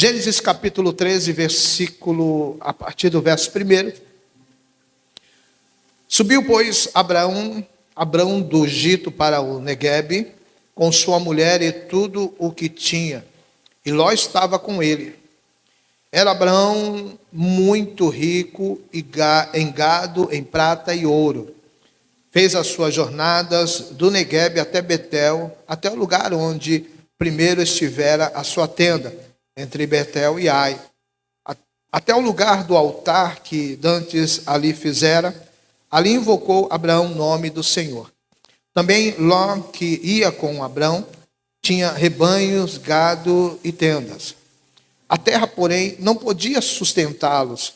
Gênesis capítulo 13, a partir do verso 1. Subiu, pois, Abrão do Egito para o Neguebe, com sua mulher e tudo o que tinha, e Ló estava com ele. Era Abrão muito rico em gado, em prata e ouro. Fez as suas jornadas do Neguebe até Betel, até o lugar onde primeiro estivera a sua tenda, entre Betel e Ai, até o lugar do altar que dantes ali fizera. Ali invocou Abraão o nome do Senhor. Também Ló, que ia com Abrão, tinha rebanhos, gado e tendas. A terra, porém, não podia sustentá-los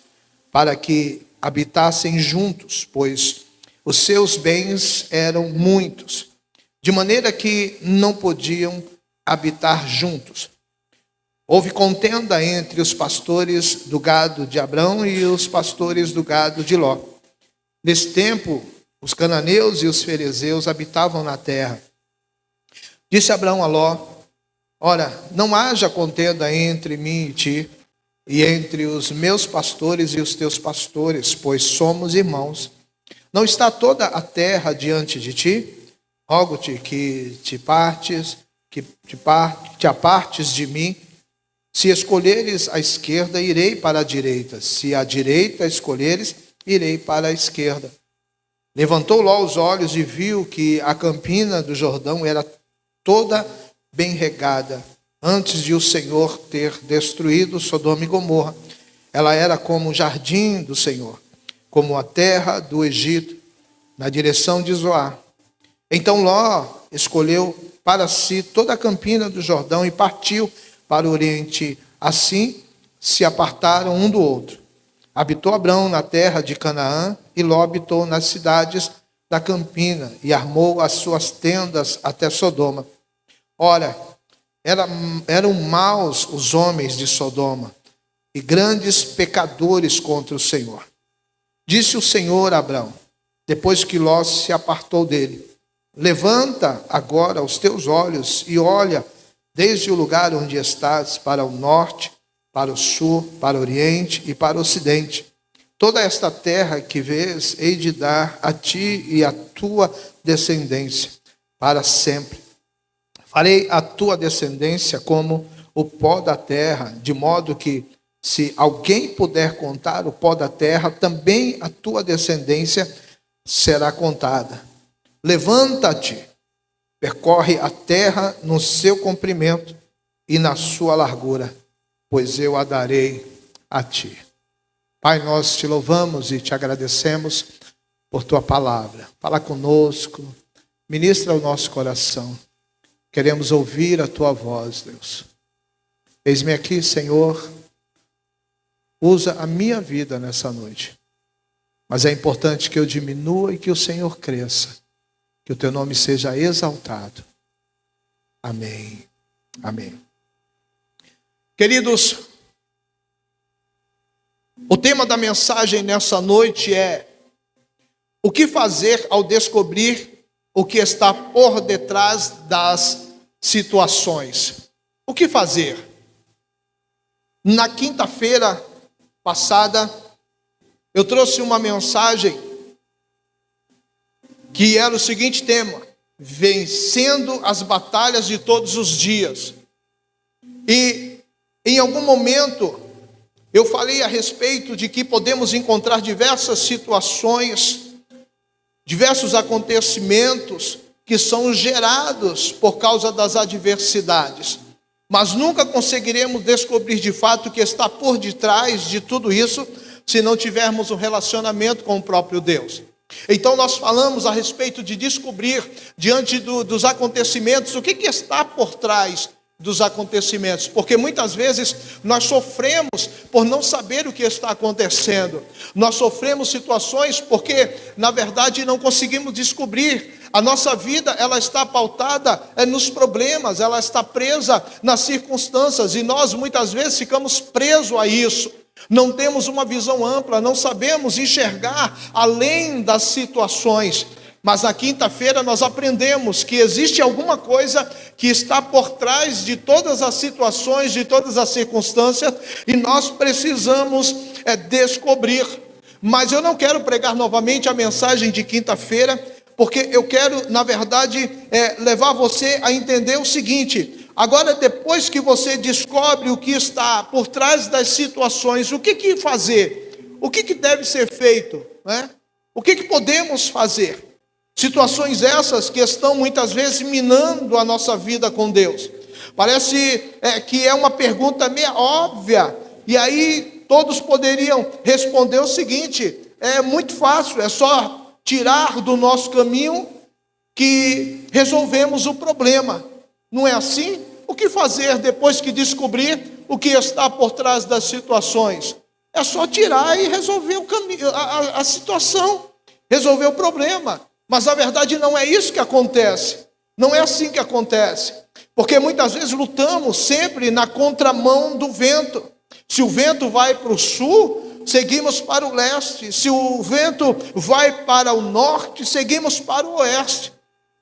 para que habitassem juntos, pois os seus bens eram muitos, de maneira que não podiam habitar juntos. Houve contenda entre os pastores do gado de Abrão e os pastores do gado de Ló. Nesse tempo, os cananeus e os ferezeus habitavam na terra. Disse Abrão a Ló: ora, não haja contenda entre mim e ti, e entre os meus pastores e os teus pastores, pois somos irmãos. Não está toda a terra diante de ti? Rogo-te que te apartes de mim. Se escolheres a esquerda, irei para a direita. Se a direita escolheres, irei para a esquerda. Levantou Ló os olhos e viu que a campina do Jordão era toda bem regada, antes de o Senhor ter destruído Sodoma e Gomorra. Ela era como o jardim do Senhor, como a terra do Egito, na direção de Zoar. Então Ló escolheu para si toda a campina do Jordão e partiu para o oriente. Assim se apartaram um do outro. Habitou Abrão na terra de Canaã, e Ló habitou nas cidades da campina, e armou as suas tendas até Sodoma. Ora, eram maus os homens de Sodoma, e grandes pecadores contra o Senhor. Disse o Senhor a Abrão, depois que Ló se apartou dele: levanta agora os teus olhos e olha desde o lugar onde estás, para o norte, para o sul, para o oriente e para o ocidente. Toda esta terra que vês, hei de dar a ti e à tua descendência para sempre. Farei a tua descendência como o pó da terra, de modo que, se alguém puder contar o pó da terra, também a tua descendência será contada. Levanta-te, percorre a terra no seu comprimento e na sua largura, pois eu a darei a ti. Pai, nós te louvamos e te agradecemos por tua palavra. Fala conosco, ministra o nosso coração. Queremos ouvir a tua voz, Deus. Eis-me aqui, Senhor. Usa a minha vida nessa noite. Mas é importante que eu diminua e que o Senhor cresça. Que o teu nome seja exaltado. Amém. Amém. Queridos, o tema da mensagem nessa noite é: o que fazer ao descobrir o que está por detrás das situações? O que fazer? Na quinta-feira passada, eu trouxe uma mensagem que era o seguinte tema: vencendo as batalhas de todos os dias. E em algum momento eu falei a respeito de que podemos encontrar diversas situações, diversos acontecimentos que são gerados por causa das adversidades, mas nunca conseguiremos descobrir de fato o que está por detrás de tudo isso se não tivermos um relacionamento com o próprio Deus. Então nós falamos a respeito de descobrir diante dos acontecimentos o que está por trás dos acontecimentos, porque muitas vezes nós sofremos por não saber o que está acontecendo. Nós sofremos situações porque na verdade não conseguimos descobrir. A nossa vida, ela está pautada nos problemas, ela está presa nas circunstâncias, e nós muitas vezes ficamos presos a isso. Não temos uma visão ampla, não sabemos enxergar além das situações. Mas na quinta-feira nós aprendemos que existe alguma coisa que está por trás de todas as situações, de todas as circunstâncias, e nós precisamos descobrir. Mas eu não quero pregar novamente a mensagem de quinta-feira, porque eu quero, na verdade, levar você a entender o seguinte: agora, depois que você descobre o que está por trás das situações, o que fazer? O que deve ser feito, né? O que podemos fazer? Situações essas que estão muitas vezes minando a nossa vida com Deus. Parece que é uma pergunta meio óbvia, e aí todos poderiam responder o seguinte: é muito fácil, é só tirar do nosso caminho que resolvemos o problema. Não é assim? O que fazer depois que descobrir o que está por trás das situações? É só tirar e resolver o caminho, a situação, resolver o problema. Mas a verdade não é isso que acontece. Não é assim que acontece. Porque muitas vezes lutamos sempre na contramão do vento. Se o vento vai para o sul, seguimos para o leste. Se o vento vai para o norte, seguimos para o oeste.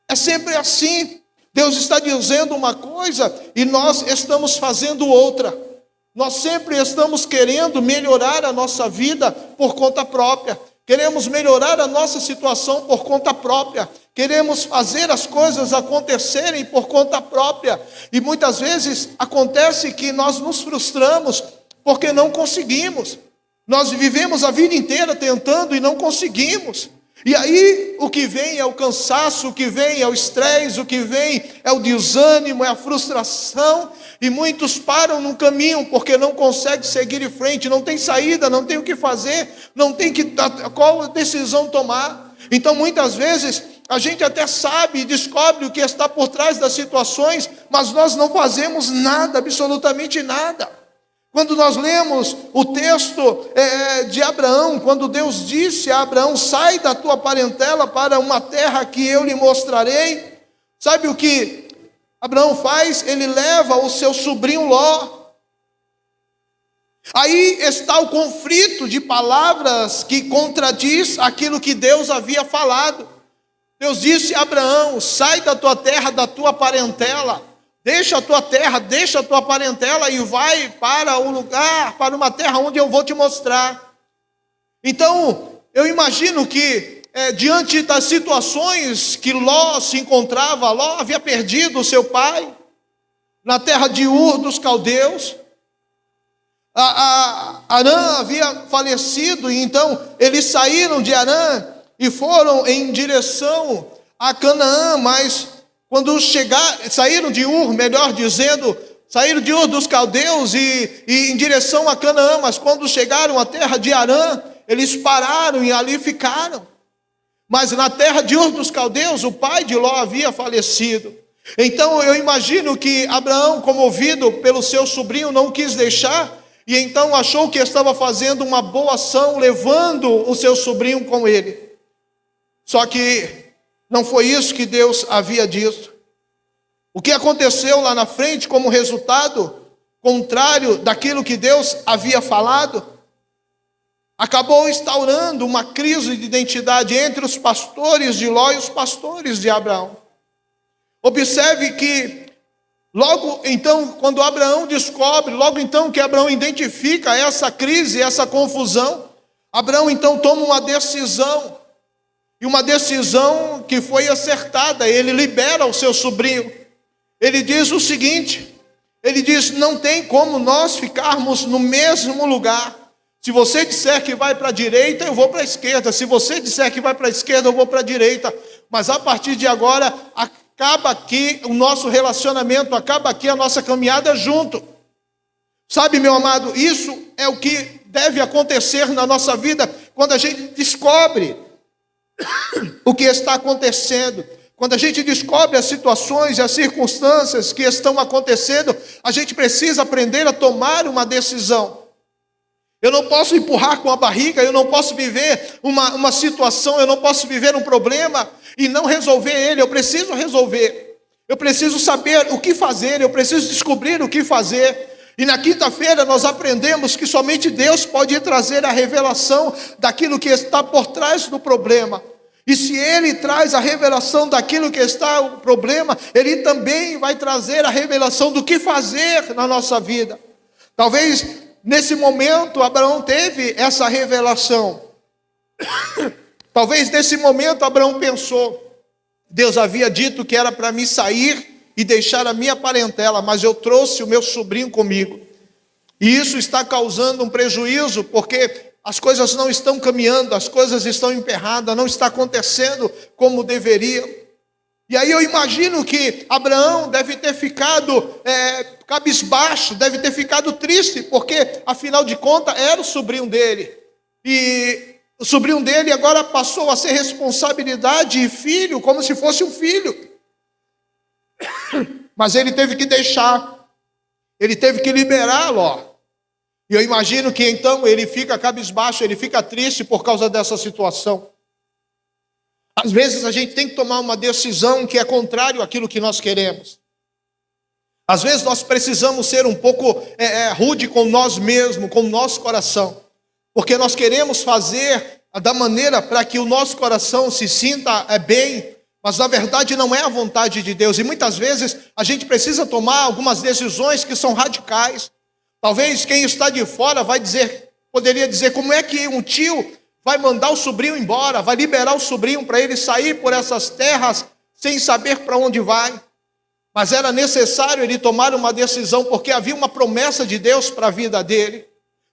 É sempre assim. Deus está dizendo uma coisa e nós estamos fazendo outra. Nós sempre estamos querendo melhorar a nossa vida por conta própria. Queremos melhorar a nossa situação por conta própria. Queremos fazer as coisas acontecerem por conta própria. E muitas vezes acontece que nós nos frustramos porque não conseguimos. Nós vivemos a vida inteira tentando e não conseguimos. E aí o que vem é o cansaço, o que vem é o estresse, o que vem é o desânimo, é a frustração. E muitos param no caminho porque não conseguem seguir em frente, não tem saída, não tem o que fazer, não tem qual decisão tomar. Então muitas vezes a gente até sabe e descobre o que está por trás das situações, mas nós não fazemos nada, absolutamente nada. Quando nós lemos o texto de Abraão, quando Deus disse a Abraão: sai da tua parentela para uma terra que eu lhe mostrarei, sabe o que Abraão faz? Ele leva o seu sobrinho Ló. Aí está o conflito de palavras que contradiz aquilo que Deus havia falado. Deus disse a Abraão: sai da tua terra, da tua parentela, deixa a tua terra, deixa a tua parentela e vai para um lugar, para uma terra onde eu vou te mostrar. Então, eu imagino que diante das situações que Ló se encontrava, Ló havia perdido o seu pai na terra de Ur dos caldeus. Arã havia falecido, e então eles saíram de Arã e foram em direção a Canaã, mas quando saíram de Ur, melhor dizendo, saíram de Ur dos caldeus e em direção a Canaã, mas quando chegaram à terra de Arã, eles pararam e ali ficaram. Mas na terra de Ur dos caldeus, o pai de Ló havia falecido. Então eu imagino que Abraão, comovido pelo seu sobrinho, não quis deixar, e então achou que estava fazendo uma boa ação, levando o seu sobrinho com ele. Só que não foi isso que Deus havia dito. O que aconteceu lá na frente como resultado contrário daquilo que Deus havia falado, acabou instaurando uma crise de identidade entre os pastores de Ló e os pastores de Abraão. Observe que logo então, quando Abraão descobre, logo então que Abraão identifica essa crise, essa confusão, Abraão então toma uma decisão, e uma decisão que foi acertada. Ele libera o seu sobrinho. Ele diz o seguinte, ele diz: não tem como nós ficarmos no mesmo lugar. Se você disser que vai para a direita, eu vou para a esquerda. Se você disser que vai para a esquerda, eu vou para a direita. Mas a partir de agora, acaba aqui o nosso relacionamento, acaba aqui a nossa caminhada junto. Sabe, meu amado, isso é o que deve acontecer na nossa vida quando a gente descobre o que está acontecendo. Quando a gente descobre as situações e as circunstâncias que estão acontecendo, a gente precisa aprender a tomar uma decisão. Eu não posso empurrar com a barriga, eu não posso viver uma situação, eu não posso viver um problema e não resolver ele. Eu preciso resolver, eu preciso saber o que fazer, eu preciso descobrir o que fazer. E na quinta-feira nós aprendemos que somente Deus pode trazer a revelação daquilo que está por trás do problema. E se Ele traz a revelação daquilo que está o problema, Ele também vai trazer a revelação do que fazer na nossa vida. Talvez nesse momento Abraão teve essa revelação. Talvez nesse momento Abraão pensou: Deus havia dito que era para mim sair e deixar a minha parentela, mas eu trouxe o meu sobrinho comigo. E isso está causando um prejuízo, porque as coisas não estão caminhando, as coisas estão emperradas, não está acontecendo como deveria. E aí eu imagino que Abraão deve ter ficado cabisbaixo, deve ter ficado triste, porque afinal de contas era o sobrinho dele. E o sobrinho dele agora passou a ser responsabilidade e filho, como se fosse um filho. Mas ele teve que deixar, ele teve que liberar Ló. E eu imagino que então ele fica cabisbaixo, ele fica triste por causa dessa situação. Às vezes a gente tem que tomar uma decisão que é contrário àquilo que nós queremos. Às vezes nós precisamos ser um pouco rude com nós mesmos, com o nosso coração. Porque nós queremos fazer da maneira para que o nosso coração se sinta bem, mas na verdade não é a vontade de Deus. E muitas vezes a gente precisa tomar algumas decisões que são radicais. Talvez quem está de fora poderia dizer: como é que um tio vai mandar o sobrinho embora, vai liberar o sobrinho para ele sair por essas terras sem saber para onde vai? Mas era necessário ele tomar uma decisão, porque havia uma promessa de Deus para a vida dele.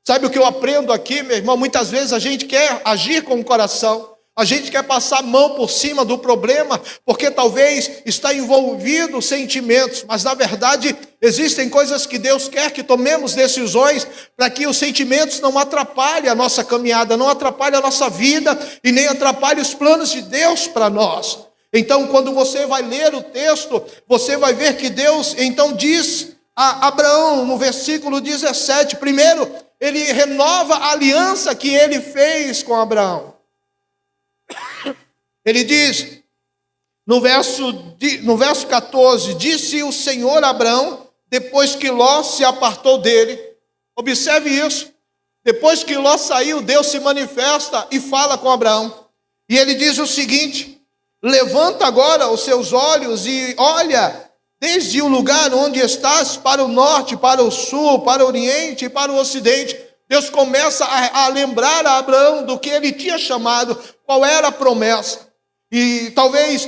Sabe o que eu aprendo aqui, meu irmão? Muitas vezes a gente quer agir com o coração, a gente quer passar a mão por cima do problema, porque talvez está envolvido sentimentos, mas na verdade existem coisas que Deus quer que tomemos decisões para que os sentimentos não atrapalhem a nossa caminhada, não atrapalhem a nossa vida e nem atrapalhem os planos de Deus para nós. Então, quando você vai ler o texto, você vai ver que Deus então diz a Abraão, no versículo 17, primeiro, ele renova a aliança que ele fez com Abraão. Ele diz, no verso 14, disse o Senhor a Abraão, depois que Ló se apartou dele. Observe isso. Depois que Ló saiu, Deus se manifesta e fala com Abraão. E ele diz o seguinte: levanta agora os seus olhos e olha desde o lugar onde estás para o norte, para o sul, para o oriente e para o ocidente. Deus começa a lembrar a Abraão do que ele tinha chamado, qual era a promessa. E talvez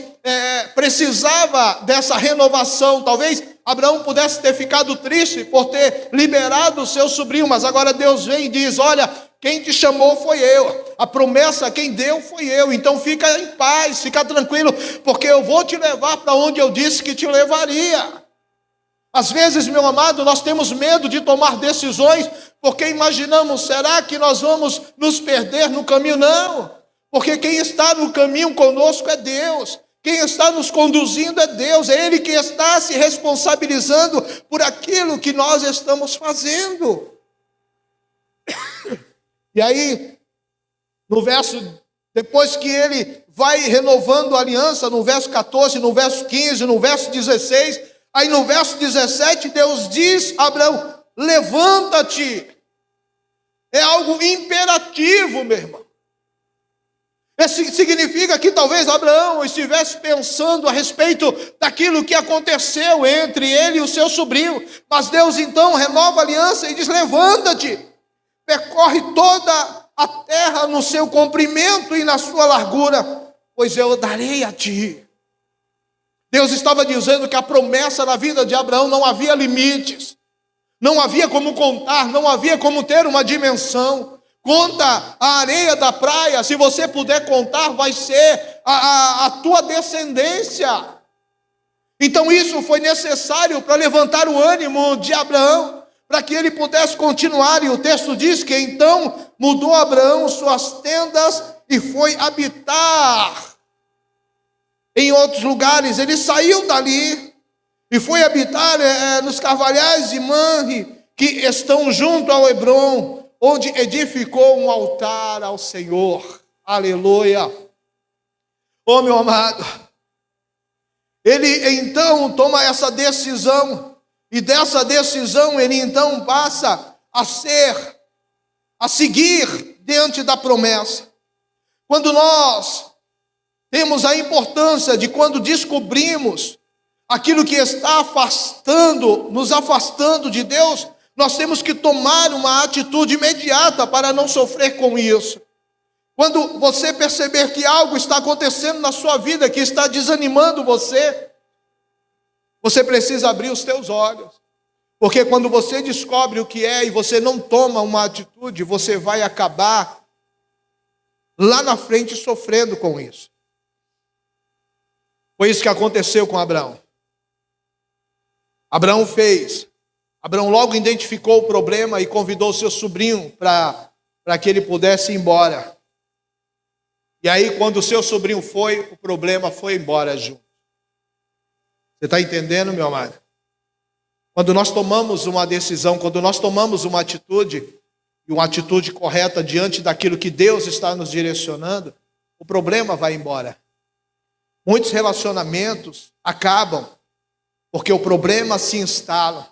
precisava dessa renovação. Talvez Abraão pudesse ter ficado triste por ter liberado o seu sobrinho, mas agora Deus vem e diz: olha, quem te chamou foi eu, a promessa quem deu foi eu, então fica em paz, fica tranquilo, porque eu vou te levar para onde eu disse que te levaria. Às vezes, meu amado, nós temos medo de tomar decisões, porque imaginamos: será que nós vamos nos perder no caminho? Não, porque quem está no caminho conosco é Deus, quem está nos conduzindo é Deus, é Ele que está se responsabilizando por aquilo que nós estamos fazendo. E aí, depois que ele vai renovando a aliança, no verso 14, no verso 15, no verso 16, aí no verso 17, Deus diz a Abraão: levanta-te. É algo imperativo, meu irmão. Isso significa que talvez Abraão estivesse pensando a respeito daquilo que aconteceu entre ele e o seu sobrinho, mas Deus então renova a aliança e diz: levanta-te. Percorre toda a terra no seu comprimento e na sua largura, pois eu darei a ti. Deus estava dizendo que a promessa na vida de Abraão não havia limites, não havia como contar, não havia como ter uma dimensão. Conta a areia da praia, se você puder contar, vai ser a tua descendência. Então isso foi necessário para levantar o ânimo de Abraão, para que ele pudesse continuar. E o texto diz que então mudou Abraão suas tendas e foi habitar em outros lugares. Ele saiu dali e foi habitar nos carvalhais de Manre, que estão junto ao Hebrom, onde edificou um altar ao Senhor. Aleluia. Oh, meu amado, ele então toma essa decisão. E dessa decisão ele então passa a seguir diante da promessa. Quando nós Temos a importância de quando descobrimos aquilo que está nos afastando de Deus, nós temos que tomar uma atitude imediata para não sofrer com isso. Quando você perceber que algo está acontecendo na sua vida, que está desanimando você, você precisa abrir os teus olhos. Porque quando você descobre o que é e você não toma uma atitude, você vai acabar lá na frente sofrendo com isso. Foi isso que aconteceu com Abraão. Abraão logo identificou o problema e convidou seu sobrinho para que ele pudesse ir embora. E aí, quando o seu sobrinho foi, o problema foi embora junto. Você está entendendo, meu amado? Quando nós tomamos uma decisão, quando nós tomamos uma atitude, e uma atitude correta diante daquilo que Deus está nos direcionando, o problema vai embora. Muitos relacionamentos acabam porque o problema se instala.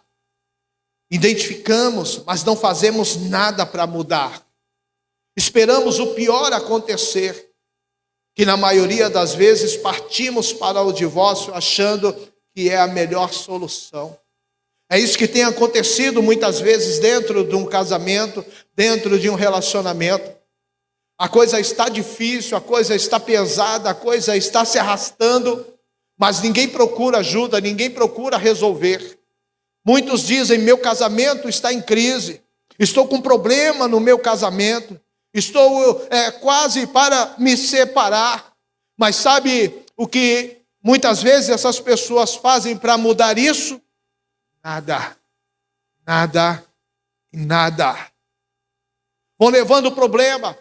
Identificamos, mas não fazemos nada para mudar. Esperamos o pior acontecer, que na maioria das vezes partimos para o divórcio achando que é a melhor solução. É isso que tem acontecido muitas vezes dentro de um casamento, dentro de um relacionamento. A coisa está difícil, a coisa está pesada, a coisa está se arrastando, mas ninguém procura ajuda, ninguém procura resolver. Muitos dizem: meu casamento está em crise, estou com problema no meu casamento, estou quase para me separar. Mas sabe o que muitas vezes essas pessoas fazem para mudar isso? Nada, nada e nada. Vão levando o problema,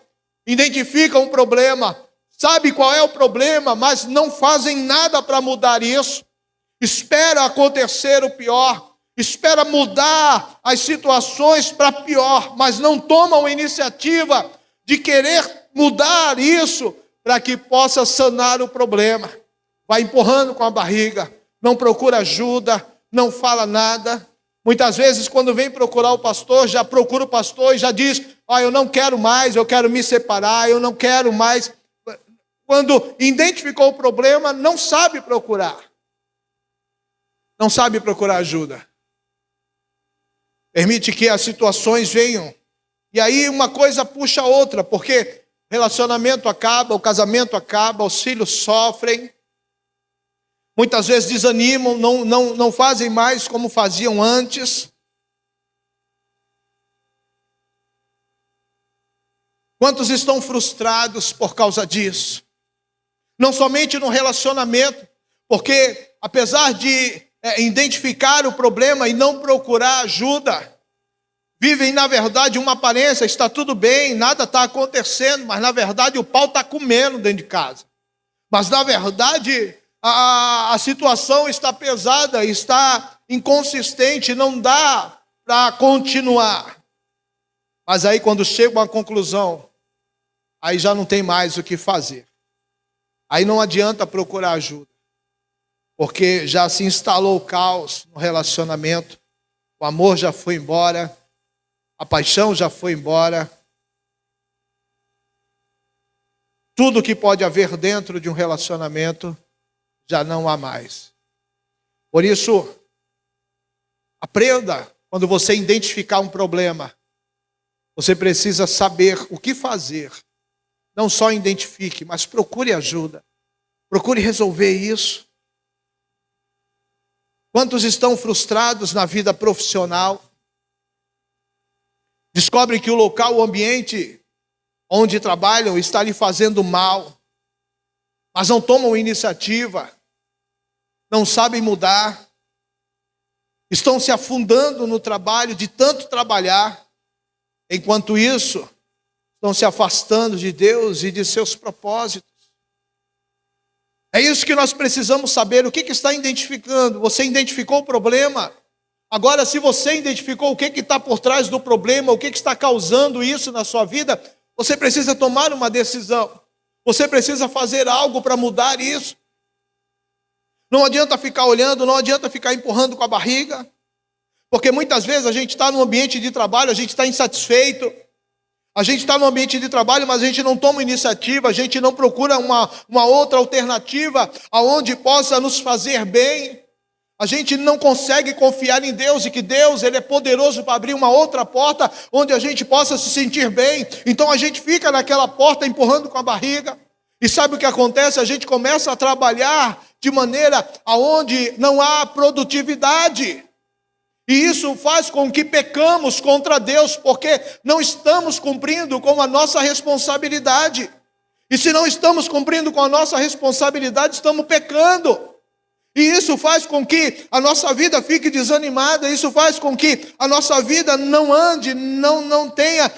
identificam o problema, sabe qual é o problema, mas não fazem nada para mudar isso. Espera acontecer o pior, espera mudar as situações para pior, mas não tomam iniciativa de querer mudar isso para que possa sanar o problema. Vai empurrando com a barriga, não procura ajuda, não fala nada. Muitas vezes, quando vem procurar o pastor, já procura o pastor e já diz: eu não quero mais, eu quero me separar, eu não quero mais. Quando identificou o problema, não sabe procurar. Não sabe procurar ajuda. Permite que as situações venham. E aí uma coisa puxa a outra, porque relacionamento acaba, o casamento acaba, os filhos sofrem. Muitas vezes desanimam, não fazem mais como faziam antes. Quantos estão frustrados por causa disso? Não somente no relacionamento, porque apesar de identificar o problema e não procurar ajuda, vivem na verdade uma aparência, está tudo bem, nada está acontecendo, mas na verdade o pau está comendo dentro de casa. Mas na verdade a situação está pesada, está inconsistente, não dá para continuar. Mas aí quando chega uma conclusão, aí já não tem mais o que fazer. Aí não adianta procurar ajuda, porque já se instalou o caos no relacionamento, o amor já foi embora, a paixão já foi embora. Tudo que pode haver dentro de um relacionamento já não há mais. Por isso, aprenda, quando você identificar um problema, você precisa saber o que fazer. Não só identifique, mas procure ajuda. Procure resolver isso. Quantos estão frustrados na vida profissional? Descobrem que o local, o ambiente onde trabalham está lhe fazendo mal, mas não tomam iniciativa, não sabem mudar, estão se afundando no trabalho de tanto trabalhar, enquanto isso, estão se afastando de Deus e de seus propósitos. É isso que nós precisamos saber, o que está identificando. Você identificou o problema? Agora, se você identificou o que está por trás do problema, o que está causando isso na sua vida, você precisa tomar uma decisão. Você precisa fazer algo para mudar isso. Não adianta ficar olhando, não adianta ficar empurrando com a barriga, porque muitas vezes a gente está num ambiente de trabalho, a gente está insatisfeito, A gente está no ambiente de trabalho, mas a gente não toma iniciativa, a gente não procura uma outra alternativa aonde possa nos fazer bem. A gente não consegue confiar em Deus e que Deus, Ele é poderoso para abrir uma outra porta onde a gente possa se sentir bem. Então a gente fica naquela porta empurrando com a barriga. E sabe o que acontece? A gente começa a trabalhar de maneira aonde não há produtividade. E isso faz com que pecamos contra Deus, porque não estamos cumprindo com a nossa responsabilidade. E se não estamos cumprindo com a nossa responsabilidade, estamos pecando. E isso faz com que a nossa vida fique desanimada, isso faz com que a nossa vida não ande, não tenha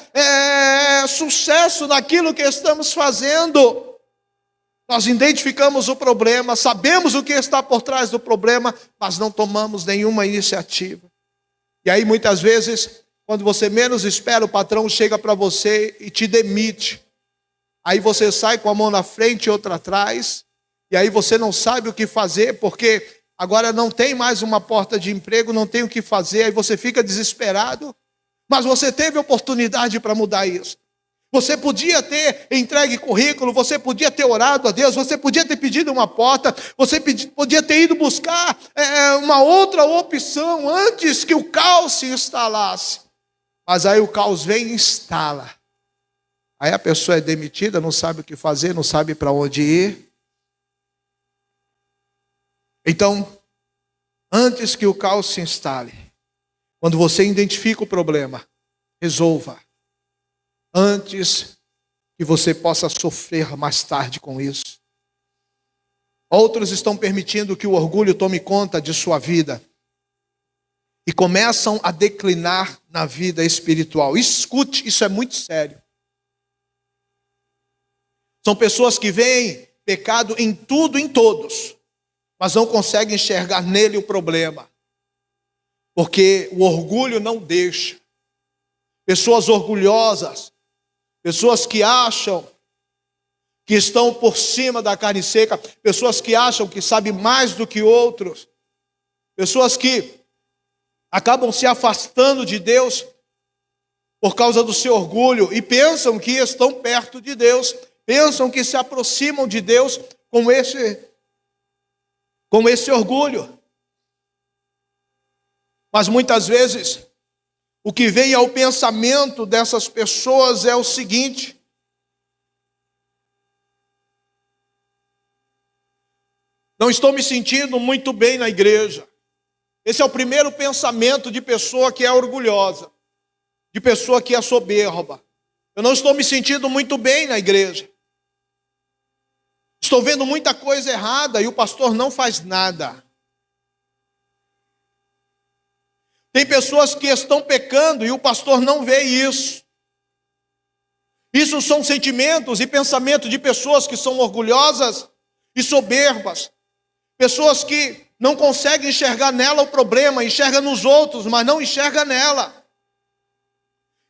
sucesso naquilo que estamos fazendo. Nós identificamos o problema, sabemos o que está por trás do problema, mas não tomamos nenhuma iniciativa. E aí muitas vezes, quando você menos espera, o patrão chega para você e te demite. Aí você sai com a mão na frente e outra atrás, e aí você não sabe o que fazer, porque agora não tem mais uma porta de emprego, não tem o que fazer, aí você fica desesperado, mas você teve oportunidade para mudar isso. Você podia ter entregue currículo, você podia ter orado a Deus, você podia ter pedido uma porta, você podia ter ido buscar uma outra opção antes que o caos se instalasse. Mas aí o caos vem e instala. Aí a pessoa é demitida, não sabe o que fazer, não sabe para onde ir. Então, antes que o caos se instale, quando você identifica o problema, resolva. Antes que você possa sofrer mais tarde com isso. Outros estão permitindo que o orgulho tome conta de sua vida e começam a declinar na vida espiritual. Escute, isso é muito sério. São pessoas que veem pecado em tudo, em todos, mas não conseguem enxergar nele o problema, porque o orgulho não deixa. Pessoas orgulhosas, pessoas que acham que estão por cima da carne seca, pessoas que acham que sabem mais do que outros, pessoas que acabam se afastando de Deus por causa do seu orgulho e pensam que estão perto de Deus, pensam que se aproximam de Deus com esse orgulho. Mas muitas vezes o que vem ao pensamento dessas pessoas é o seguinte: não estou me sentindo muito bem na igreja. Esse é o primeiro pensamento de pessoa que é orgulhosa, de pessoa que é soberba. Eu não estou me sentindo muito bem na igreja. Estou vendo muita coisa errada e o pastor não faz nada. Tem pessoas que estão pecando e o pastor não vê isso. Isso são sentimentos e pensamentos de pessoas que são orgulhosas e soberbas. Pessoas que não conseguem enxergar nela o problema, enxerga nos outros, mas não enxerga nela.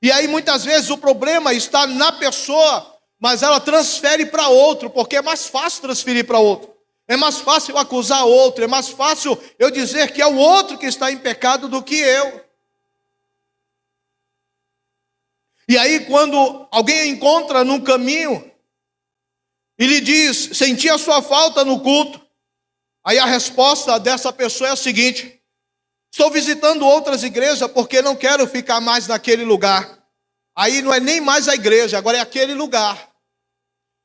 E aí muitas vezes o problema está na pessoa, mas ela transfere para outro, porque é mais fácil transferir para outro. É mais fácil eu acusar outro, é mais fácil eu dizer que é o outro que está em pecado do que eu. E aí quando alguém a encontra num caminho e lhe diz, senti a sua falta no culto, aí a resposta dessa pessoa é a seguinte: estou visitando outras igrejas porque não quero ficar mais naquele lugar. Aí não é nem mais a igreja, agora é aquele lugar.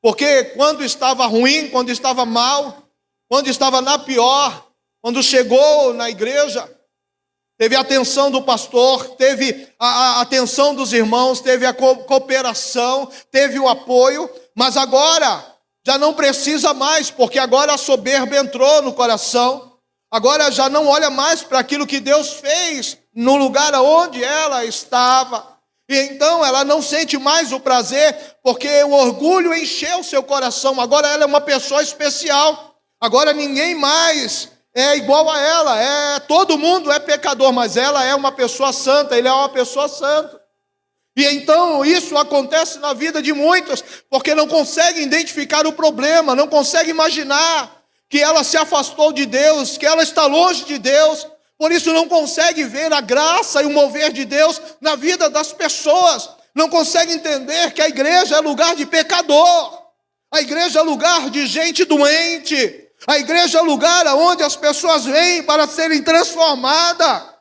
Porque quando estava ruim, quando estava mal, quando estava na pior, quando chegou na igreja, teve a atenção do pastor, teve a atenção dos irmãos, teve a cooperação, teve o apoio, mas agora já não precisa mais, porque agora a soberba entrou no coração, agora já não olha mais para aquilo que Deus fez no lugar onde ela estava. E então ela não sente mais o prazer, porque o orgulho encheu seu coração. Agora ela é uma pessoa especial. Agora ninguém mais é igual a ela. Todo mundo é pecador, mas ela é uma pessoa santa, ele é uma pessoa santa. E então isso acontece na vida de muitos, porque não conseguem identificar o problema, não conseguem imaginar que ela se afastou de Deus, que ela está longe de Deus. Por isso não consegue ver a graça e o mover de Deus na vida das pessoas. não consegue entender que a igreja é lugar de pecador, a igreja é lugar de gente doente, a igreja é lugar onde as pessoas vêm para serem transformadas.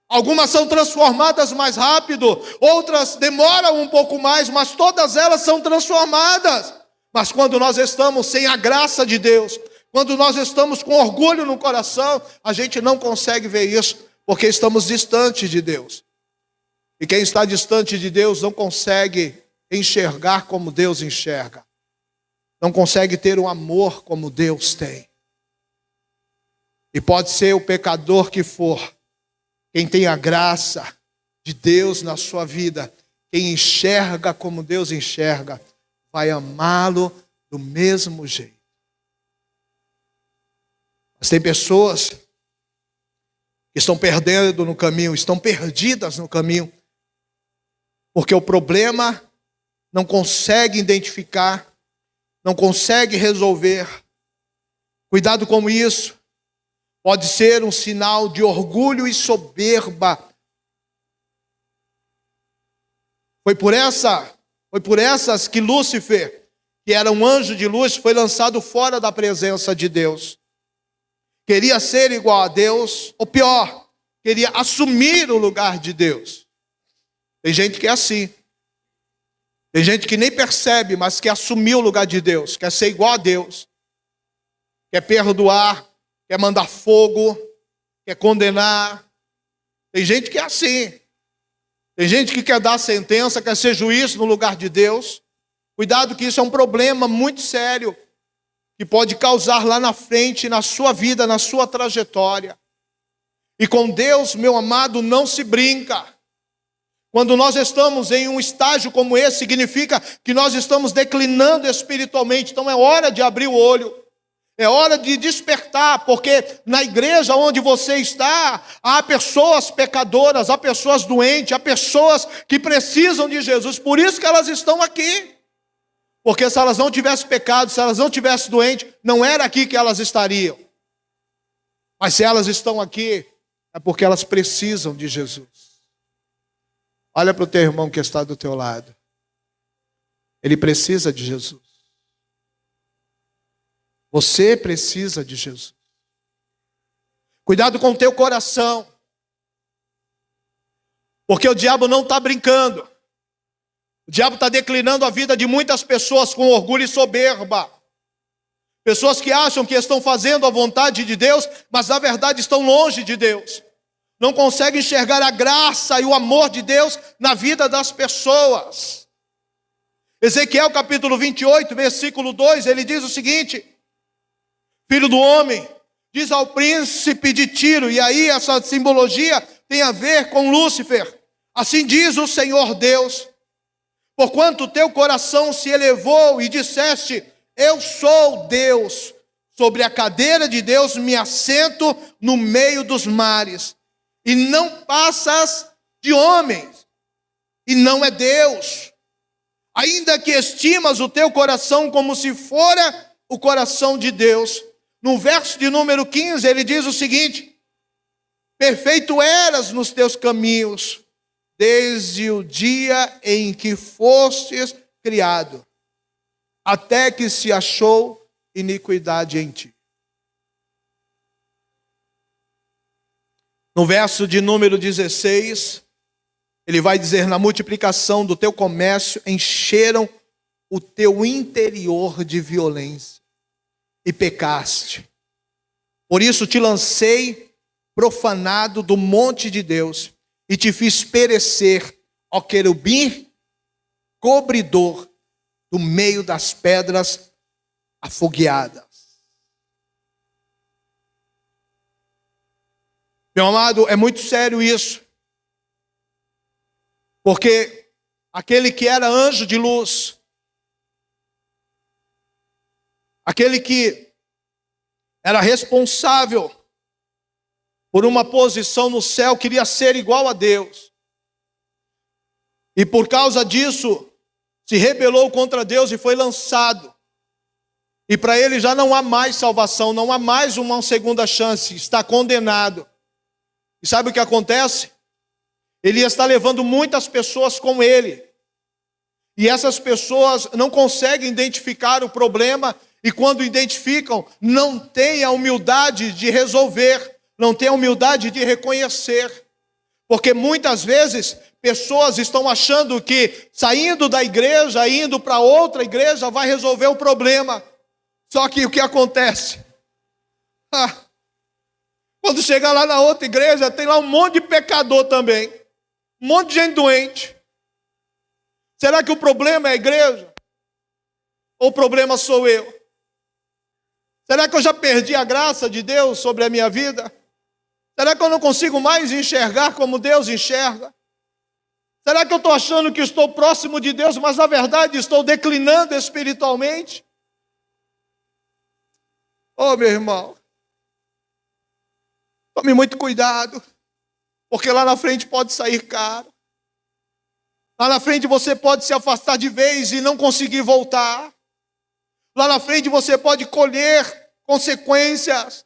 Algumas são transformadas mais rápido, outras demoram um pouco mais, mas todas elas são transformadas. Mas quando nós estamos sem a graça de Deus, quando nós estamos com orgulho no coração, a gente não consegue ver isso, porque estamos distantes de Deus. E quem está distante de Deus não consegue enxergar como Deus enxerga. Não consegue ter um amor como Deus tem. E pode ser o pecador que for, quem tem a graça de Deus na sua vida, quem enxerga como Deus enxerga, vai amá-lo do mesmo jeito. Mas tem pessoas que estão perdendo no caminho, estão perdidas no caminho, porque o problema não consegue identificar, não consegue resolver. Cuidado com isso. Pode ser um sinal de orgulho e soberba. Foi por essas que Lúcifer, que era um anjo de luz, foi lançado fora da presença de Deus. Queria ser igual a Deus, ou pior, queria assumir o lugar de Deus. Tem gente que é assim. Tem gente que nem percebe, mas quer assumir o lugar de Deus, quer ser igual a Deus, quer perdoar, quer mandar fogo, quer condenar. Tem gente que é assim. Tem gente que quer dar sentença, quer ser juiz no lugar de Deus. Cuidado que isso é um problema muito sério, que pode causar lá na frente, na sua vida, na sua trajetória. E com Deus, meu amado, não se brinca. Quando nós estamos em um estágio como esse, significa que nós estamos declinando espiritualmente. Então é hora de abrir o olho. É hora de despertar, porque na igreja onde você está, há pessoas pecadoras, há pessoas doentes, há pessoas que precisam de Jesus. Por isso que elas estão aqui. Porque se elas não tivessem pecado, se elas não tivessem doentes, não era aqui que elas estariam. Mas se elas estão aqui, é porque elas precisam de Jesus. Olha para o teu irmão que está do teu lado. Ele precisa de Jesus. Você precisa de Jesus. Cuidado com o teu coração. Porque o diabo não está brincando. O diabo está declinando a vida de muitas pessoas com orgulho e soberba. Pessoas que acham que estão fazendo a vontade de Deus, mas na verdade estão longe de Deus. Não conseguem enxergar a graça e o amor de Deus na vida das pessoas. Ezequiel capítulo 28, versículo 2, ele diz o seguinte: Filho do homem, diz ao príncipe de Tiro, e aí essa simbologia tem a ver com Lúcifer. Assim diz o Senhor Deus: porquanto teu coração se elevou e disseste, eu sou Deus, sobre a cadeira de Deus me assento no meio dos mares, e não passas de homens, e não é Deus. Ainda que estimas o teu coração como se fora o coração de Deus. No verso de número 15, ele diz o seguinte: perfeito eras nos teus caminhos, desde o dia em que fostes criado, até que se achou iniquidade em ti. No verso de número 16, ele vai dizer: na multiplicação do teu comércio, encheram o teu interior de violência, e pecaste. Por isso te lancei profanado do monte de Deus, e te fiz perecer, ó querubim cobridor, do meio das pedras afogueadas. Meu amado, é muito sério isso. Porque aquele que era anjo de luz, aquele que era responsável por uma posição no céu, queria ser igual a Deus. E por causa disso, se rebelou contra Deus e foi lançado. E para ele já não há mais salvação, não há mais uma segunda chance, está condenado. E sabe o que acontece? Ele está levando muitas pessoas com ele. E essas pessoas não conseguem identificar o problema, e quando identificam, não têm a humildade de resolver, não têm a humildade de reconhecer. Porque muitas vezes pessoas estão achando que saindo da igreja, indo para outra igreja, vai resolver o problema. Só que o que acontece? Quando chega lá na outra igreja, tem lá um monte de pecador também. Um monte de gente doente. Será que o problema é a igreja? Ou o problema sou eu? Será que eu já perdi a graça de Deus sobre a minha vida? Será que eu não consigo mais enxergar como Deus enxerga? Será que eu estou achando que estou próximo de Deus, mas na verdade estou declinando espiritualmente? Oh, meu irmão, tome muito cuidado, porque lá na frente pode sair caro. Lá na frente você pode se afastar de vez e não conseguir voltar. Lá na frente você pode colher consequências.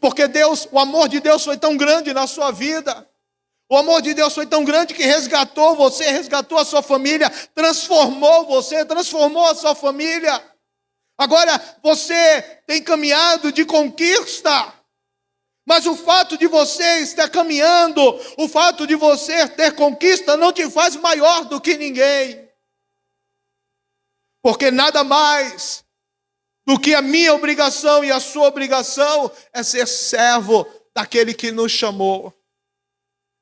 Porque Deus, o amor de Deus foi tão grande na sua vida. O amor de Deus foi tão grande que resgatou você, resgatou a sua família, transformou você, transformou a sua família. Agora você tem caminhado de conquista. Mas o fato de você estar caminhando, o fato de você ter conquista não te faz maior do que ninguém. Porque nada mais do que a minha obrigação e a sua obrigação é ser servo daquele que nos chamou.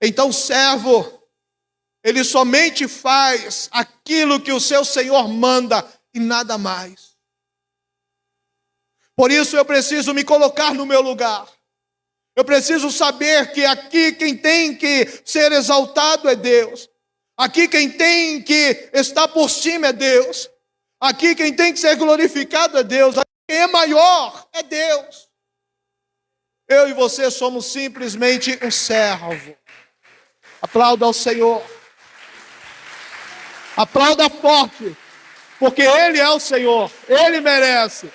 Então, servo, ele somente faz aquilo que o seu Senhor manda e nada mais. Por isso eu preciso me colocar no meu lugar. Eu preciso saber que aqui quem tem que ser exaltado é Deus. Aqui quem tem que estar por cima é Deus. Aqui quem tem que ser glorificado é Deus. Aqui quem é maior é Deus. Eu e você somos simplesmente um servo. Aplauda ao Senhor. Aplauda forte, porque Ele é o Senhor. Ele merece.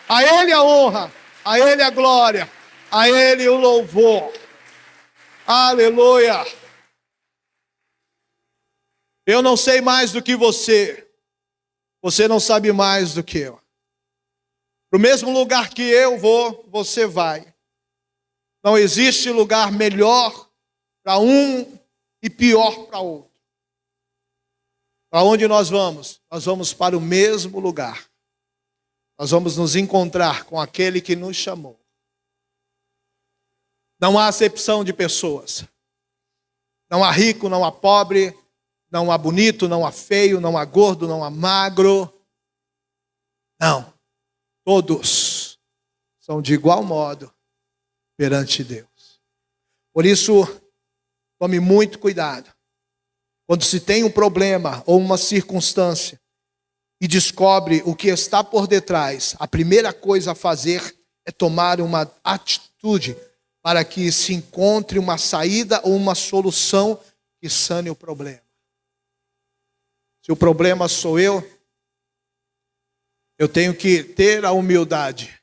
A Ele a honra, a Ele a glória, a Ele o louvor. Aleluia. Eu não sei mais do que você. Você não sabe mais do que eu. Para o mesmo lugar que eu vou, você vai. Não existe lugar melhor para um e pior para outro. Para onde nós vamos? Nós vamos para o mesmo lugar. Nós vamos nos encontrar com aquele que nos chamou. Não há acepção de pessoas. Não há rico, não há pobre, não há bonito, não há feio, não há gordo, não há magro. Não. Todos são de igual modo perante Deus. Por isso, tome muito cuidado. Quando se tem um problema ou uma circunstância e descobre o que está por detrás, a primeira coisa a fazer é tomar uma atitude para que se encontre uma saída ou uma solução que sane o problema. Se o problema sou eu tenho que ter a humildade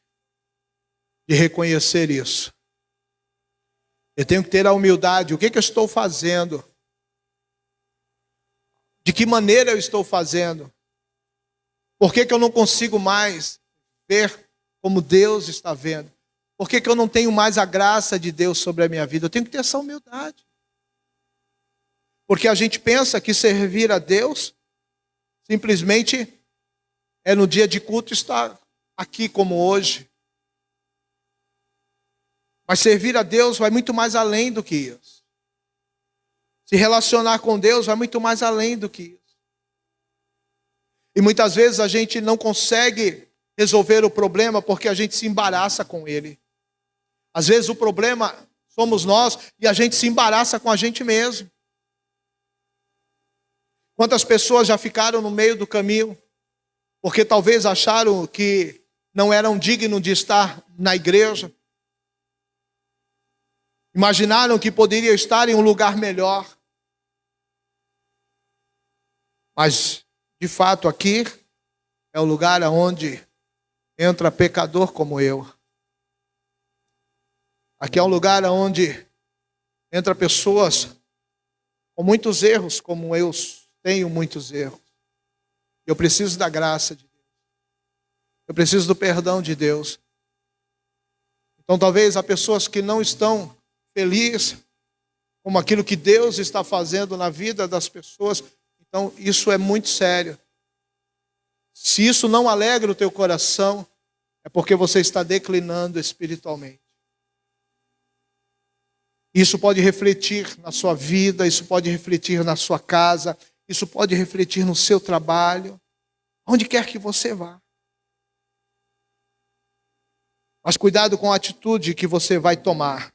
de reconhecer isso. Eu tenho que ter a humildade. O que eu estou fazendo? De que maneira eu estou fazendo? Por que eu não consigo mais ver como Deus está vendo? Por que eu não tenho mais a graça de Deus sobre a minha vida? Eu tenho que ter essa humildade. Porque a gente pensa que servir a Deus simplesmente é no dia de culto estar aqui como hoje. Mas servir a Deus vai muito mais além do que isso. Se relacionar com Deus vai muito mais além do que isso. E muitas vezes a gente não consegue resolver o problema porque a gente se embaraça com ele. Às vezes o problema somos nós e a gente se embaraça com a gente mesmo. Quantas pessoas já ficaram no meio do caminho porque talvez acharam que não eram dignos de estar na igreja? Imaginaram que poderiam estar em um lugar melhor. Mas, de fato, aqui é o lugar onde entra pecador como eu. Aqui é um lugar onde entra pessoas com muitos erros, como eu tenho muitos erros. Eu preciso da graça de Deus. Eu preciso do perdão de Deus. Então talvez há pessoas que não estão felizes com aquilo que Deus está fazendo na vida das pessoas. Então isso é muito sério. Se isso não alegra o teu coração, é porque você está declinando espiritualmente. Isso pode refletir na sua vida, isso pode refletir na sua casa, isso pode refletir no seu trabalho, onde quer que você vá. Mas cuidado com a atitude que você vai tomar,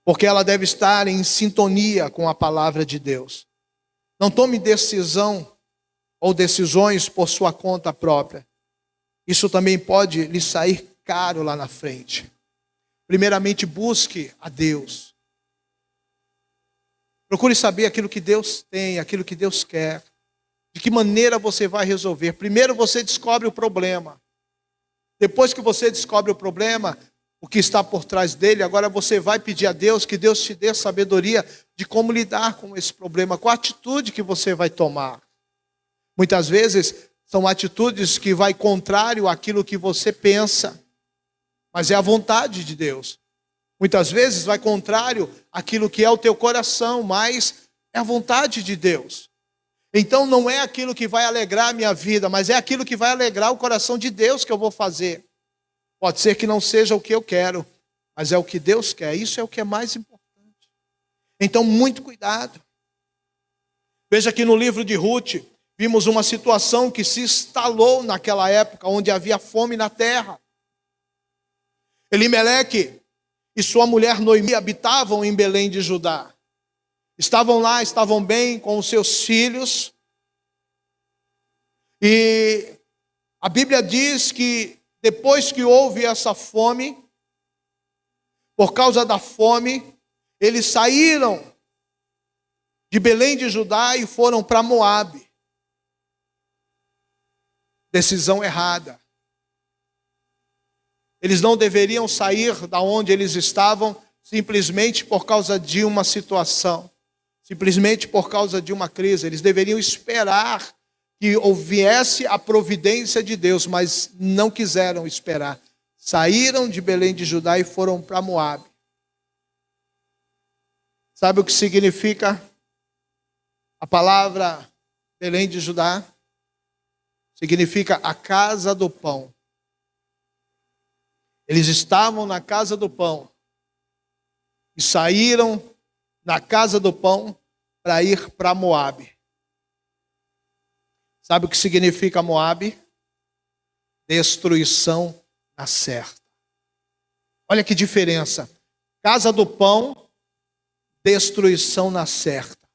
porque ela deve estar em sintonia com a palavra de Deus. Não tome decisão ou decisões por sua conta própria. Isso também pode lhe sair caro lá na frente. Primeiramente, busque a Deus. Procure saber aquilo que Deus tem, aquilo que Deus quer. De que maneira você vai resolver. Primeiro você descobre o problema. Depois que você descobre o problema, o que está por trás dele, agora você vai pedir a Deus que Deus te dê sabedoria de como lidar com esse problema, qual a atitude que você vai tomar. Muitas vezes são atitudes que vai contrário àquilo que você pensa, mas é a vontade de Deus. Muitas vezes vai contrário àquilo que é o teu coração, mas é a vontade de Deus. Então não é aquilo que vai alegrar a minha vida, mas é aquilo que vai alegrar o coração de Deus que eu vou fazer. Pode ser que não seja o que eu quero, mas é o que Deus quer. Isso é o que é mais importante. Então muito cuidado. Veja que no livro de Ruth, vimos uma situação que se instalou naquela época, onde havia fome na terra. Elimeleque e sua mulher Noemi habitavam em Belém de Judá. Estavam lá, estavam bem com os seus filhos. E a Bíblia diz que depois que houve essa fome, por causa da fome, eles saíram de Belém de Judá e foram para Moabe. Decisão errada. Eles não deveriam sair da onde eles estavam simplesmente por causa de uma situação, simplesmente por causa de uma crise. Eles deveriam esperar que houvesse a providência de Deus, mas não quiseram esperar. Saíram de Belém de Judá e foram para Moabe. Sabe o que significa a palavra Belém de Judá? Significa a casa do pão. Eles estavam na casa do pão e saíram na casa do pão para ir para Moabe. Sabe o que significa Moabe? Destruição na certa. Olha que diferença. Casa do pão, destruição na certa.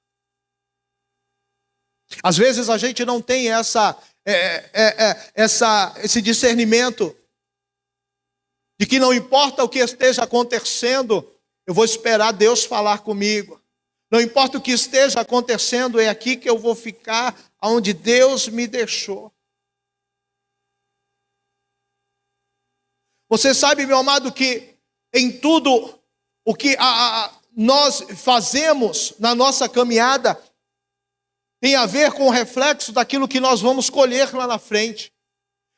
Às vezes a gente não tem esse discernimento de que não importa o que esteja acontecendo, eu vou esperar Deus falar comigo. Não importa o que esteja acontecendo, é aqui que eu vou ficar, onde Deus me deixou. Você sabe, meu amado, que em tudo o que nós fazemos na nossa caminhada tem a ver com o reflexo daquilo que nós vamos colher lá na frente.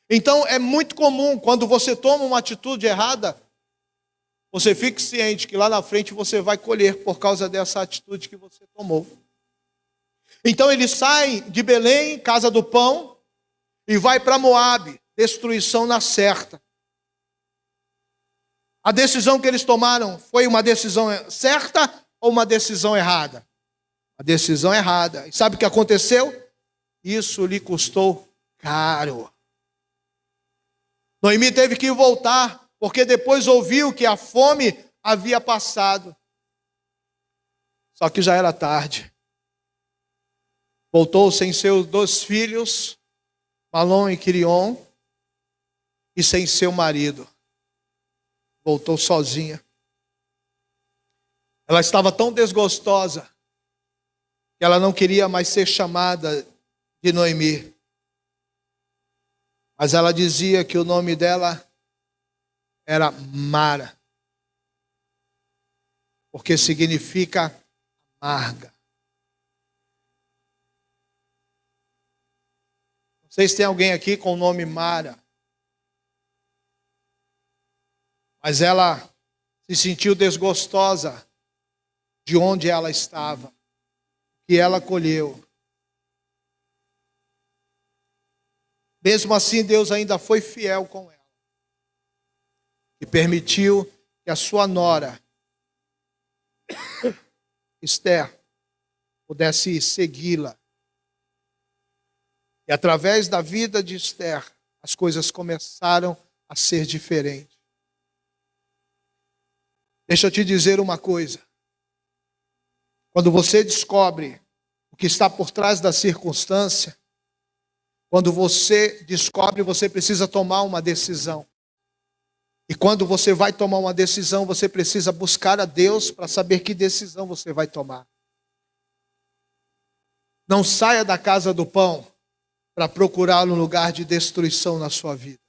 Então é muito comum, quando você toma uma atitude errada, você fique ciente que lá na frente você vai colher por causa dessa atitude que você tomou. Então eles saem de Belém, casa do pão, e vai para Moabe, destruição na certa. A decisão que eles tomaram foi uma decisão certa ou uma decisão errada? A decisão errada. E sabe o que aconteceu? Isso lhe custou caro. Noemi teve que voltar, porque depois ouviu que a fome havia passado. Só que já era tarde. Voltou sem seus 2 filhos, Malom e Quirion, e sem seu marido. Voltou sozinha. Ela estava tão desgostosa que ela não queria mais ser chamada de Noemi. Mas ela dizia que o nome dela era Mara, porque significa amarga. Vocês têm alguém aqui com o nome Mara, mas ela se sentiu desgostosa de onde ela estava, que ela colheu. Mesmo assim, Deus ainda foi fiel com ela e permitiu que a sua nora, Esther, pudesse segui-la. E através da vida de Esther, as coisas começaram a ser diferentes. Deixa eu te dizer uma coisa. Quando você descobre o que está por trás da circunstância, quando você descobre, você precisa tomar uma decisão. E quando você vai tomar uma decisão, você precisa buscar a Deus para saber que decisão você vai tomar. Não saia da casa do pão para procurar um lugar de destruição na sua vida.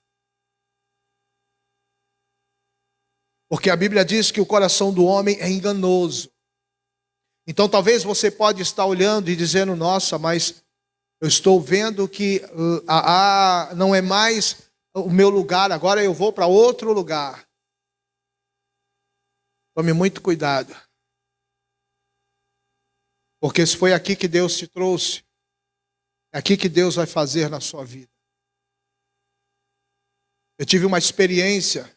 Porque a Bíblia diz que o coração do homem é enganoso. Então talvez você pode estar olhando e dizendo, nossa, mas eu estou vendo que não é mais o meu lugar, agora eu vou para outro lugar. Tome muito cuidado. Porque se foi aqui que Deus te trouxe, é aqui que Deus vai fazer na sua vida. Eu tive uma experiência.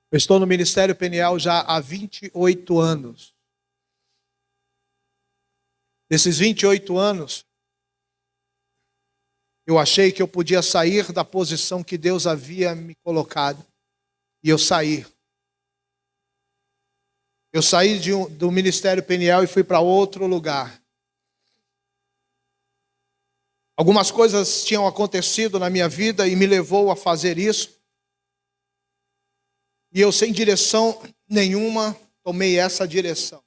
Eu estou no Ministério Peniel já há 28 anos. Desses 28 anos, eu achei que eu podia sair da posição que Deus havia me colocado. E eu saí. Eu saí do Ministério Peniel e fui para outro lugar. Algumas coisas tinham acontecido na minha vida e me levou a fazer isso. E eu, sem direção nenhuma, tomei essa direção.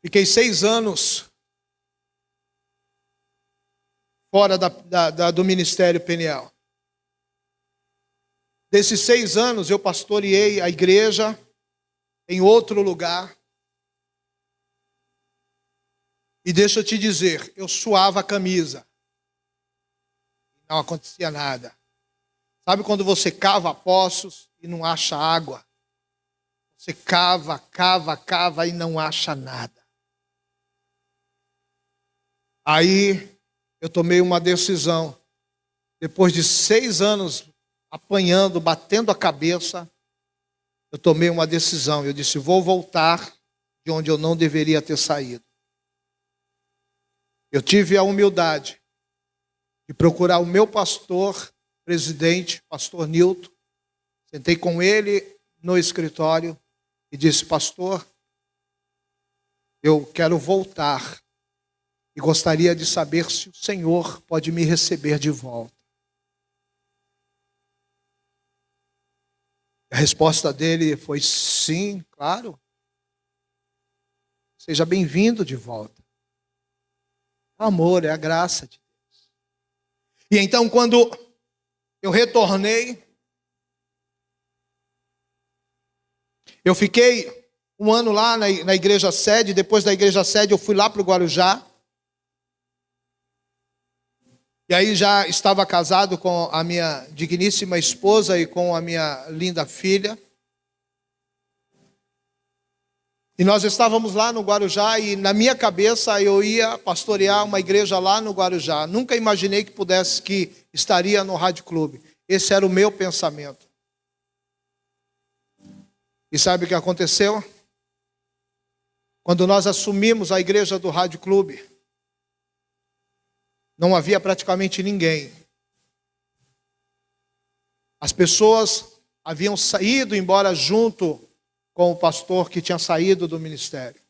Fiquei 6 anos fora do Ministério Peniel. Desses 6 anos, eu pastoreei a igreja em outro lugar. E deixa eu te dizer, eu suava a camisa. Não acontecia nada. Sabe quando você cava poços e não acha água? Você cava e não acha nada. Aí eu tomei uma decisão. Depois de 6 anos apanhando, batendo a cabeça, eu tomei uma decisão. Eu disse, vou voltar de onde eu não deveria ter saído. Eu tive a humildade de procurar o meu pastor, presidente, pastor Nilton. Sentei com ele no escritório e disse, pastor, eu quero voltar e gostaria de saber se o Senhor pode me receber de volta. A resposta dele foi sim, claro. Seja bem-vindo de volta. O amor é a graça de Deus. E então, quando eu retornei, eu fiquei 1 ano lá na igreja sede. Depois da igreja sede, eu fui lá para o Guarujá. E aí já estava casado com a minha digníssima esposa e com a minha linda filha. E nós estávamos lá no Guarujá e na minha cabeça eu ia pastorear uma igreja lá no Guarujá. Nunca imaginei que estaria no Rádio Clube. Esse era o meu pensamento. E sabe o que aconteceu? Quando nós assumimos a igreja do Rádio Clube, não havia praticamente ninguém. As pessoas haviam ido embora junto com o pastor que tinha saído do ministério.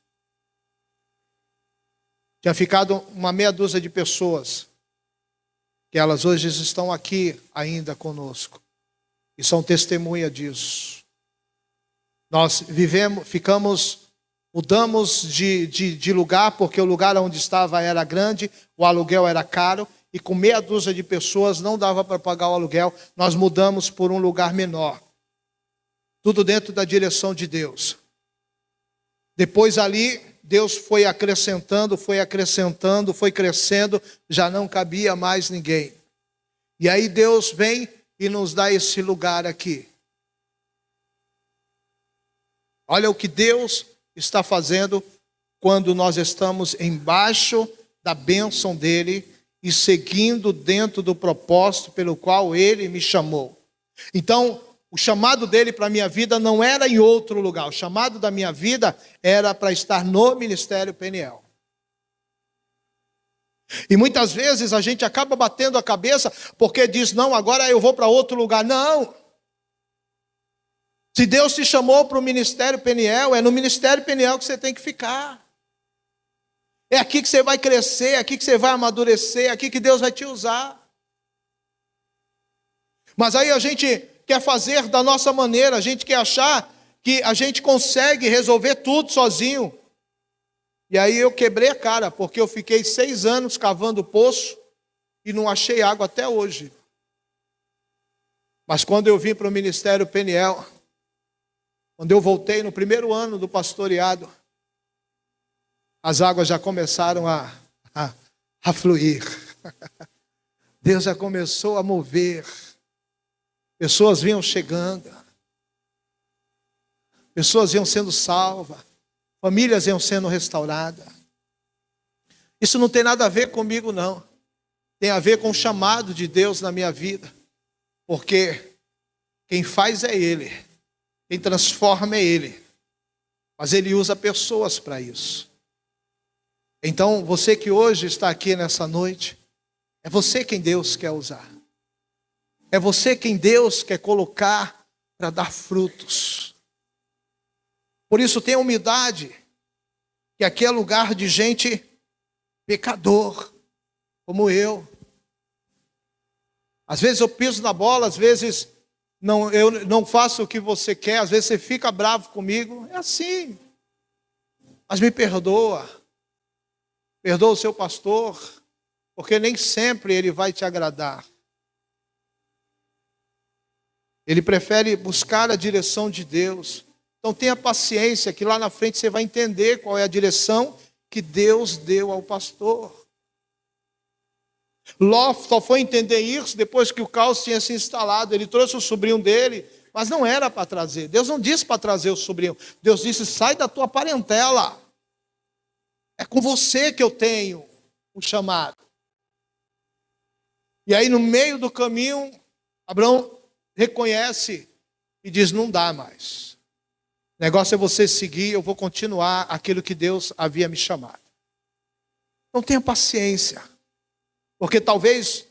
Tinha ficado uma meia dúzia de pessoas, que elas hoje estão aqui ainda conosco, e são testemunha disso. Nós mudamos de lugar, porque o lugar onde estava era grande, o aluguel era caro, e com meia dúzia de pessoas não dava para pagar o aluguel. Nós mudamos por um lugar menor. Tudo dentro da direção de Deus. Depois ali, Deus foi acrescentando, foi crescendo, já não cabia mais ninguém. E aí Deus vem e nos dá esse lugar aqui. Olha o que Deus está fazendo quando nós estamos embaixo da bênção dele e seguindo dentro do propósito pelo qual ele me chamou. Então, o chamado dele para a minha vida não era em outro lugar. O chamado da minha vida era para estar no Ministério Peniel. E muitas vezes a gente acaba batendo a cabeça porque diz, não, agora eu vou para outro lugar. Não. Se Deus te chamou para o Ministério Peniel, é no Ministério Peniel que você tem que ficar. É aqui que você vai crescer, é aqui que você vai amadurecer, é aqui que Deus vai te usar. Mas aí a gente quer fazer da nossa maneira, a gente quer achar que a gente consegue resolver tudo sozinho. E aí eu quebrei a cara, porque eu fiquei 6 anos cavando poço e não achei água até hoje. Mas quando eu vim para o Ministério Peniel, quando eu voltei no primeiro ano do pastoreado, as águas já começaram a fluir. Deus já começou a mover. Pessoas vinham chegando. Pessoas iam sendo salvas. Famílias iam sendo restauradas. Isso não tem nada a ver comigo, não. Tem a ver com o chamado de Deus na minha vida. Porque quem faz é Ele. Quem transforma é Ele. Mas Ele usa pessoas para isso. Então, você que hoje está aqui nessa noite, é você quem Deus quer usar. É você quem Deus quer colocar para dar frutos. Por isso, tenha humildade, que aqui é lugar de gente pecador, como eu. Às vezes eu piso na bola, às vezes eu não faço o que você quer, às vezes você fica bravo comigo. É assim. Mas me perdoa. Perdoa o seu pastor, porque nem sempre ele vai te agradar. Ele prefere buscar a direção de Deus. Então tenha paciência, que lá na frente você vai entender qual é a direção que Deus deu ao pastor. Ló só foi entender isso depois que o caos tinha se instalado. Ele trouxe o sobrinho dele, mas não era para trazer. Deus não disse para trazer o sobrinho. Deus disse, sai da tua parentela. É com você que eu tenho o chamado. E aí no meio do caminho, Abraão reconhece e diz, não dá mais. O negócio é você seguir, eu vou continuar aquilo que Deus havia me chamado. Então tenha paciência. Porque talvez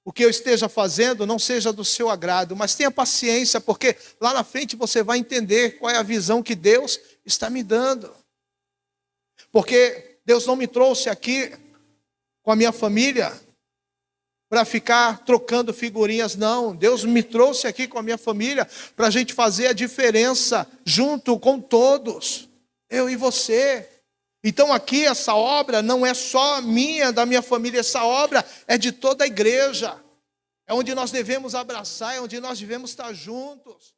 o que eu esteja fazendo não seja do seu agrado, mas tenha paciência, porque lá na frente você vai entender qual é a visão que Deus está me dando. Porque Deus não me trouxe aqui com a minha família para ficar trocando figurinhas, não. Deus me trouxe aqui com a minha família para a gente fazer a diferença junto com todos, eu e você. Então aqui essa obra não é só minha, da minha família, essa obra é de toda a igreja. É onde nós devemos abraçar, é onde nós devemos estar juntos.